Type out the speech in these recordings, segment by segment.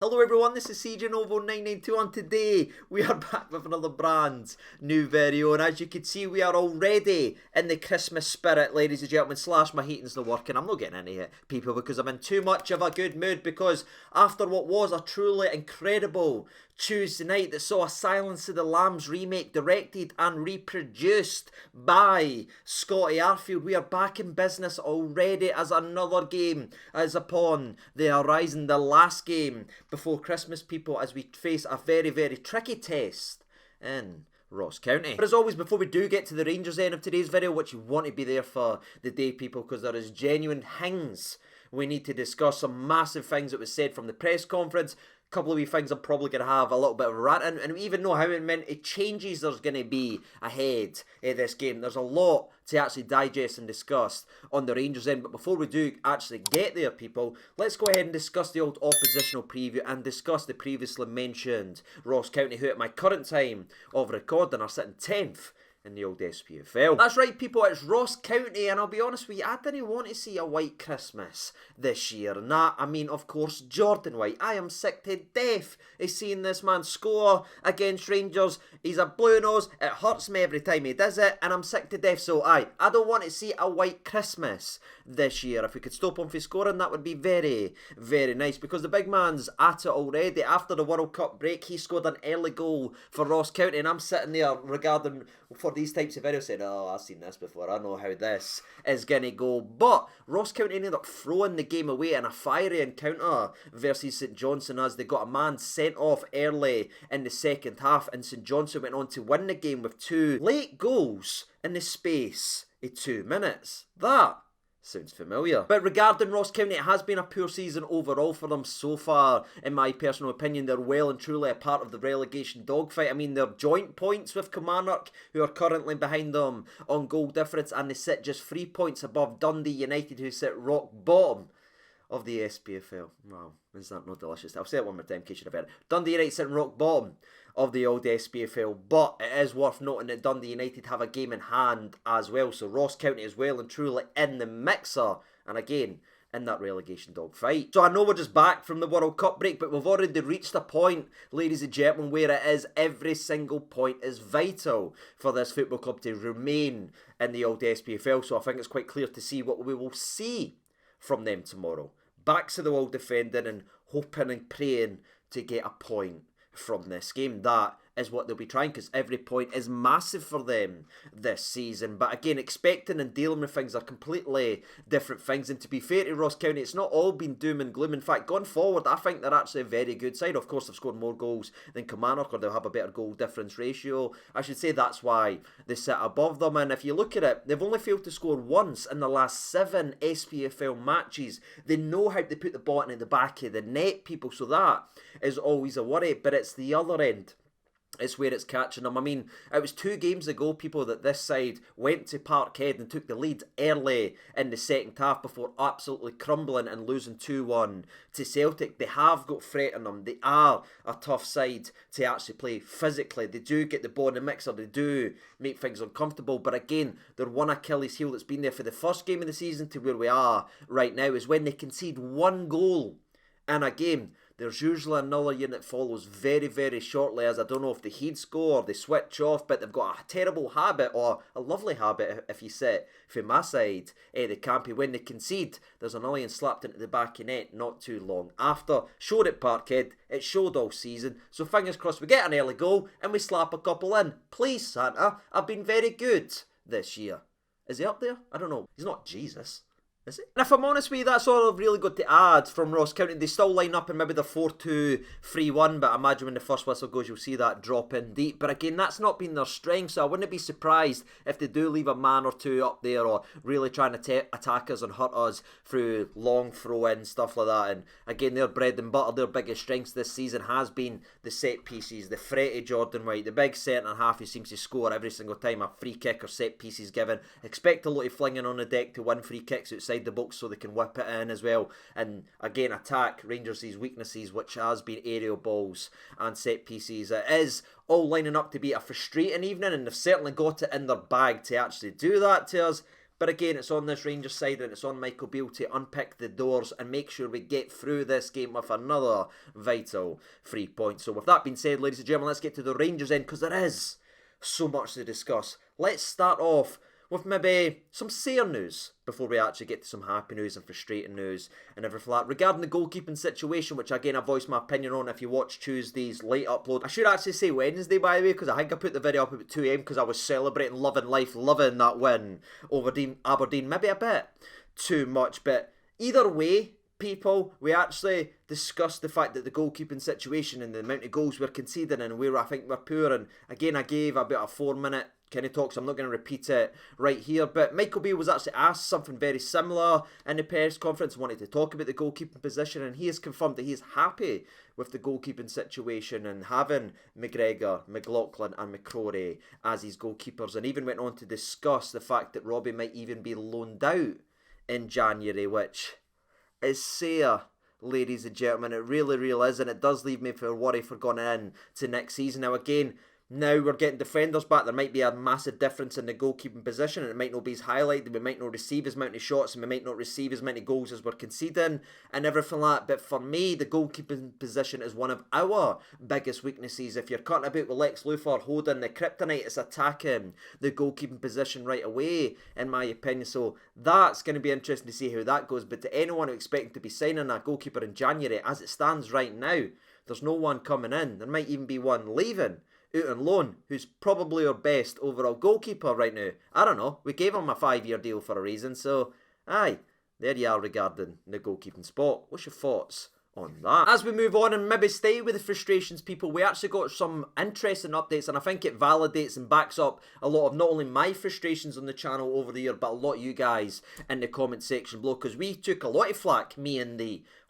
Hello everyone, this is CJ Novo 992 and today we are back with another brand new video, and as you can see we are already in the Christmas spirit, ladies and gentlemen, slash my heating's not working. I'm not getting into it, people, because I'm in too much of a good mood, because after what was a truly incredible Tuesday night that saw a Silence of the Lambs remake directed and reproduced by Scotty Arfield, we are back in business already as another game is upon the horizon, the last game before Christmas, people, as we face a very, very tricky test in Ross County. But as always, before we do get to the Rangers end of today's video, which you want to be there for the day, people, because there is genuine things we need to discuss, some massive things that was said from the press conference, a couple of wee things I'm probably going to have a little bit of a rant in, and we even know how many changes there's going to be ahead of this game. There's a lot to actually digest and discuss on the Rangers end, but before we do actually get there, people, let's go ahead and discuss the old oppositional preview and discuss the previously mentioned Ross County, who at my current time of recording are sitting 10th in the old SPFL. That's right, people, it's Ross County, and I'll be honest with you, I didn't want to see a white Christmas this year, and that, I mean, of course, Jordan White. I am sick to death of seeing this man score against Rangers. He's a blue nose, it hurts me every time he does it, and I'm sick to death, so I don't want to see a white Christmas this year. If we could stop him from scoring, that would be very, very nice, because the big man's at it already. After the World Cup break, he scored an early goal for Ross County, and I'm sitting there regarding for these types of videos saying, oh, I've seen this before, I know how this is going to go. But Ross County ended up throwing the game away in a fiery encounter versus St Johnstone, as they got a man sent off early in the second half, and St Johnstone went on to win the game with two late goals in the space of 2 minutes. That sounds familiar. But regarding Ross County, it has been a poor season overall for them so far. In my personal opinion, they're well and truly a part of the relegation dogfight. I mean, they're joint points with Kilmarnock, who are currently behind them on goal difference, and they sit just 3 points above Dundee United, who sit rock bottom of the SPFL. Wow, is that not delicious? I'll say it one more time in case you've heard it. Dundee United sitting rock bottom of the old SPFL, but it is worth noting that Dundee United have a game in hand as well, so Ross County is well and truly in the mixer, and again, in that relegation dogfight. So I know we're just back from the World Cup break, but we've already reached a point, ladies and gentlemen, where it is every single point is vital for this football club to remain in the old SPFL, so I think it's quite clear to see what we will see from them tomorrow. Backs to the wall defending and hoping and praying to get a point from this game. That is what they'll be trying, because every point is massive for them this season. But again, expecting and dealing with things are completely different things, and to be fair to Ross County, it's not all been doom and gloom. In fact, going forward, I think they're actually a very good side. Of course, they've scored more goals than Kilmarnock, or they'll have a better goal difference ratio. I should say that's why they sit above them, and if you look at it, they've only failed to score once in the last 7 SPFL matches. They know how to put the ball in the back of the net, people, so that is always a worry, but it's the other end. It's where it's catching them. I mean, it was 2 games ago, people, that this side went to Parkhead and took the lead early in the second half before absolutely crumbling and losing 2-1 to Celtic. They have got threat in them. They are a tough side to actually play physically. They do get the ball in the mixer. They do make things uncomfortable. But again, their one Achilles heel that's been there for the first game of the season to where we are right now is when they concede 1 goal in a game. There's usually another unit follows very, very shortly, as I don't know if they heed score or they switch off, but they've got a terrible habit, or a lovely habit if you sit from my side, the campy. When they concede, there's an alien slapped into the back of net not too long after. Showed at Parkhead, it showed all season, so fingers crossed we get an early goal and we slap a couple in. Please, Santa, I've been very good this year. Is he up there? I don't know. He's not Jesus. Is it? And if I'm honest with you, that's all I've really got to add from Ross County. They still line up in maybe the 4-2-3-1, but I imagine when the first whistle goes, you'll see that drop in deep. But again, that's not been their strength, so I wouldn't be surprised if they do leave a man or two up there, or really trying to attack us and hurt us through long throw-in, stuff like that. And again, their bread and butter, their biggest strengths this season has been the set pieces, the threat of Jordan White, the big centre half who seems to score every single time a free kick or set piece is given. Expect a lot of flinging on the deck to win free kicks outside the box so they can whip it in as well, and again attack Rangers' weaknesses, which has been aerial balls and set pieces. It is all lining up to be a frustrating evening, and they've certainly got it in their bag to actually do that to us, But again, it's on this Rangers side and it's on Michael Beale to unpick the doors and make sure we get through this game with another vital 3 points. So with that being said, ladies and gentlemen, let's get to the Rangers end, because there is so much to discuss. Let's start off with maybe some sere news before we actually get to some happy news and frustrating news and everything like that. Regarding the goalkeeping situation, which again I voiced my opinion on if you watch Tuesday's late upload. I should actually say Wednesday, by the way, because I think I put the video up about 2 AM because I was celebrating, loving life, loving that win over Aberdeen. Maybe a bit too much, but either way, people, we actually discussed the fact that the goalkeeping situation and the amount of goals we're conceding and where I think we're poor. And again, I gave about a 4-minute kind of talk, so I'm not going to repeat it right here. But Michael Beale was actually asked something very similar in the press conference, wanted to talk about the goalkeeping position, and he has confirmed that he is happy with the goalkeeping situation and having McGregor, McLaughlin and McCrory as his goalkeepers, and even went on to discuss the fact that Robbie might even be loaned out in January, which is sere, ladies and gentlemen. It really is, and it does leave me for worry for going in to next season. Now again, now we're getting defenders back. There might be a massive difference in the goalkeeping position, and it might not be as highlighted. We might not receive as many shots, and we might not receive as many goals as we're conceding, and everything like that. But for me, the goalkeeping position is one of our biggest weaknesses. If you're cutting about with Lex Luthor holding the kryptonite, it's attacking the goalkeeping position right away, in my opinion. So that's going to be interesting to see how that goes. But to anyone who expecting to be signing a goalkeeper in January, as it stands right now, there's no one coming in. There might even be one leaving out on loan, who's probably our best overall goalkeeper right now. I don't know, we gave him a 5-year deal for a reason, so aye, there you are regarding the goalkeeping spot. What's your thoughts on that? As we move on and maybe stay with the frustrations, people, we actually got some interesting updates, and I think it validates and backs up a lot of not only my frustrations on the channel over the year, but a lot of you guys in the comment section below, because we took a lot of flack, me and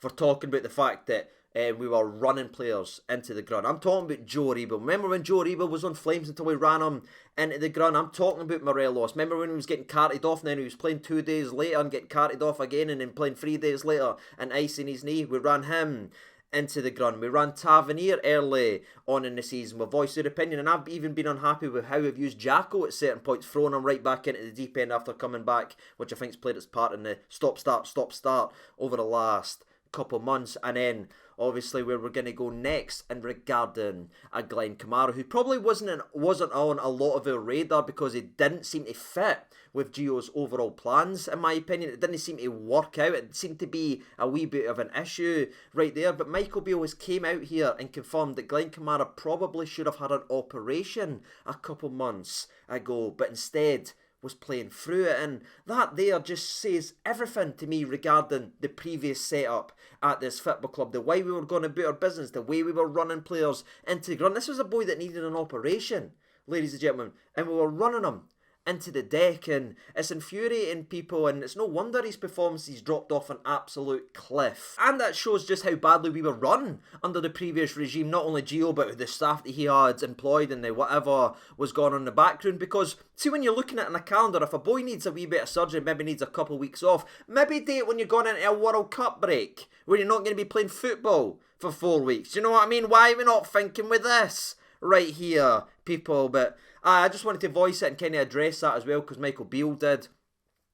for talking about the fact that we were running players into the ground. I'm talking about Joe Reba. Remember when Joe Reba was on flames until we ran him into the ground? I'm talking about Morelos. Remember when he was getting carted off and then he was playing 2 days later and getting carted off again and then playing 3 days later and icing his knee? We ran him into the ground. We ran Tavernier early on in the season. We voiced our opinion, and I've even been unhappy with how we've used Jacko at certain points, throwing him right back into the deep end after coming back, which I think's played its part in the stop-start over the last couple months. And then obviously where we're going to go next and regarding a Glenn Kamara, who probably wasn't on a lot of our radar because he didn't seem to fit with Gio's overall plans, in my opinion. It didn't seem to work out. It seemed to be a wee bit of an issue right there. But Michael Beale has came out here and confirmed that Glenn Kamara probably should have had an operation a couple months ago, but instead was playing through it, and that there just says everything to me regarding the previous setup at this football club, the way we were going about our business, the way we were running players into the ground. This was a boy that needed an operation, ladies and gentlemen, and we were running him into the deck, and it's infuriating, people, and it's no wonder his performances dropped off an absolute cliff. And that shows just how badly we were run under the previous regime, not only Gio, but the staff that he had employed and the whatever was going on in the background. Because see, when you're looking at it in a calendar, if a boy needs a wee bit of surgery, maybe needs a couple of weeks off, maybe do it when you're going into a World Cup break where you're not going to be playing football for 4 weeks. Do you know what I mean? Why are we not thinking with this right here, people? But I just wanted to voice it and kind of address that as well, because Michael Beale did,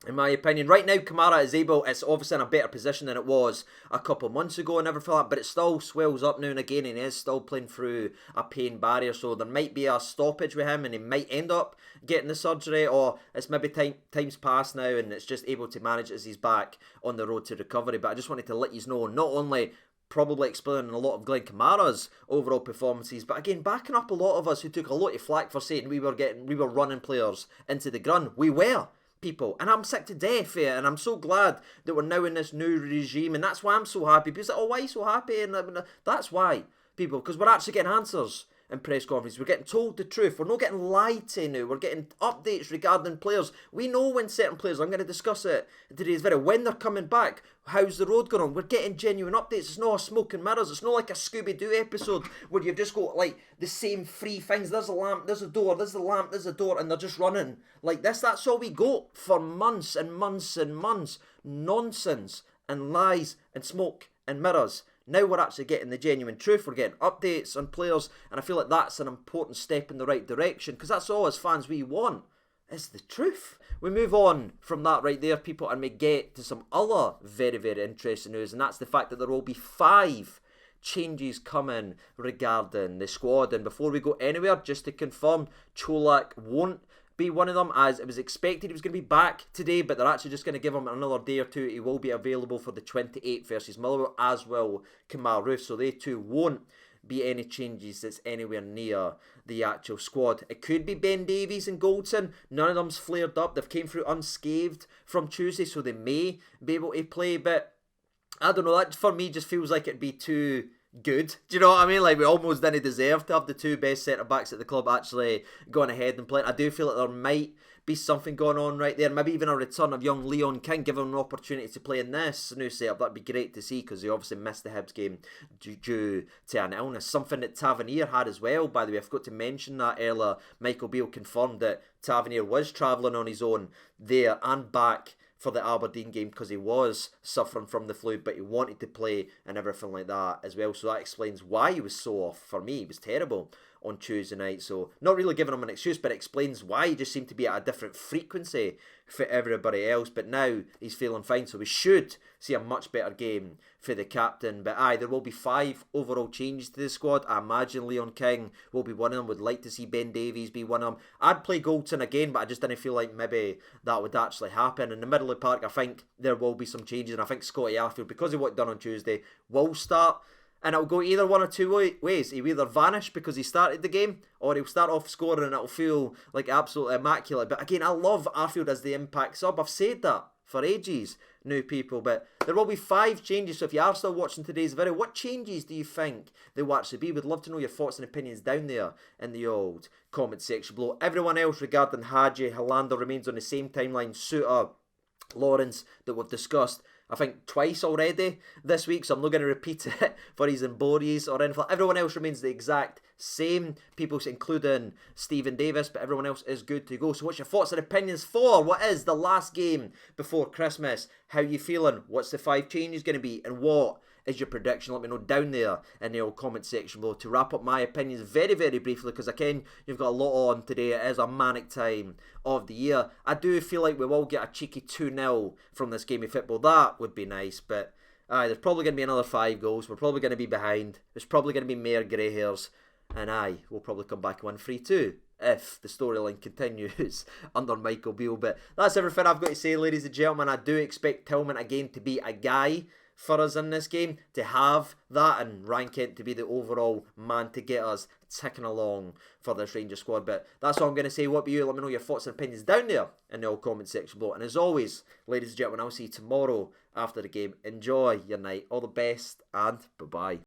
in my opinion. Right now, Kamara is able, it's obviously in a better position than it was a couple of months ago and everything like that, but it still swells up now and again, and he is still playing through a pain barrier, so there might be a stoppage with him and he might end up getting the surgery, or it's maybe time's passed now and it's just able to manage as he's back on the road to recovery. But I just wanted to let you know, not only probably explaining a lot of Glenn Kamara's overall performances, but again, backing up a lot of us who took a lot of flack for saying we were running players into the ground. We were, people, and I'm sick to death of it, and I'm so glad that we're now in this new regime, and that's why I'm so happy. People say, oh, why are you so happy? And that's why, people, because we're actually getting answers in press conferences. We're getting told the truth. We're not getting lied to now. We're getting updates regarding players. We know when certain players, I'm going to discuss it in today's video, when they're coming back, how's the road going on. We're getting genuine updates. It's not a smoke and mirrors. It's not like a Scooby-Doo episode where you've just got like the same 3 things. There's a lamp, there's a door, there's a lamp, there's a door, and they're just running like this. That's all we got for months and months and months. Nonsense and lies and smoke and mirrors. Now we're actually getting the genuine truth. We're getting updates on players, and I feel like that's an important step in the right direction, because that's all as fans we want. is the truth. We move on from that right there, people, and we get to some other very, very interesting news, and that's the fact that there will be 5 changes coming regarding the squad. And before we go anywhere, just to confirm, Cholak won't be one of them, as it was expected he was going to be back today, but they're actually just going to give him another day or two. He will be available for the 28th versus Motherwell, as will Kamal Roof, so they two won't be any changes that's anywhere near the actual squad. It could be Ben Davies and Goldson. None of them's flared up. They've came through unscathed from Tuesday, so they may be able to play, but I don't know, that for me just feels like it'd be too good. Do you know what I mean? Like, we almost didn't deserve to have the 2 best centre-backs at the club actually going ahead and playing. I do feel like there might be something going on right there. Maybe even a return of young Leon King, give him an opportunity to play in this new setup. That'd be great to see, because he obviously missed the Hibs game due to an illness. Something that Tavernier had as well, by the way. I forgot to mention that earlier. Michael Beale confirmed that Tavernier was travelling on his own there and back for the Aberdeen game, because he was suffering from the flu, but he wanted to play and everything like that as well. So that explains why he was so off. For me, he was terrible on Tuesday night, so not really giving him an excuse, but it explains why he just seemed to be at a different frequency for everybody else. But now he's feeling fine, so we should see a much better game for the captain. But aye, there will be 5 overall changes to the squad. I imagine Leon King will be one of them. Would like to see Ben Davies be one of them. I'd play Goldson again, but I just didn't feel like maybe that would actually happen. In the middle of the park, I think there will be some changes, and I think Scotty Arfield, because of what done on Tuesday, will start. And it'll go either one or two ways. He'll either vanish because he started the game, or he'll start off scoring and it'll feel like absolutely immaculate. But again, I love Arfield as the impact sub. I've said that for ages, new people. But there will be 5 changes. So if you are still watching today's video, what changes do you think there will actually be? We'd love to know your thoughts and opinions down there in the old comment section below. Everyone else regarding Hadji, Helander remains on the same timeline. Suter, Lawrence, that we've discussed, I think, twice already this week, so I'm not going to repeat it for his Embodies or anything. Everyone else remains the exact same, people including Stephen Davis, but everyone else is good to go. So what's your thoughts and opinions for what is the last game before Christmas? How you feeling? What's the 5 changes going to be? And what is your prediction? Let me know down there in the old comment section below. To wrap up my opinions very, very briefly, because again, you've got a lot on today. It is a manic time of the year. I do feel like we will get a cheeky 2-0 from this game of football. That would be nice, but there's probably going to be another 5 goals. We're probably going to be behind. There's probably going to be more grey hairs, and we'll probably come back and win 3-2 if the storyline continues under Michael Beale. But that's everything I've got to say, ladies and gentlemen. I do expect Tillman again to be a guy for us in this game, to have that, and Ryan Kent to be the overall man to get us ticking along for this Rangers squad. But that's all I'm going to say. What about you? Let me know your thoughts and opinions down there in the old comment section below. And as always, ladies and gentlemen, I'll see you tomorrow after the game. Enjoy your night. All the best, and bye-bye.